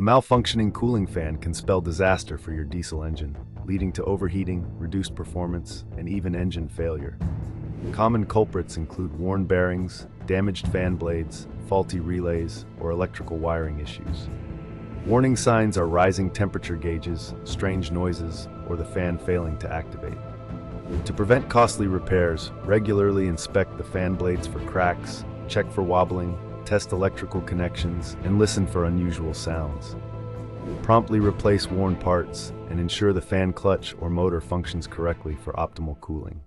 A malfunctioning cooling fan can spell disaster for your diesel engine, leading to overheating, reduced performance, and even engine failure. Common culprits include worn bearings, damaged fan blades, faulty relays, or electrical wiring issues. Warning signs are rising temperature gauges, strange noises, or the fan failing to activate. To prevent costly repairs, regularly inspect the fan blades for cracks, check for wobbling, test electrical connections, and listen for unusual sounds. Promptly replace worn parts and ensure the fan clutch or motor functions correctly for optimal cooling.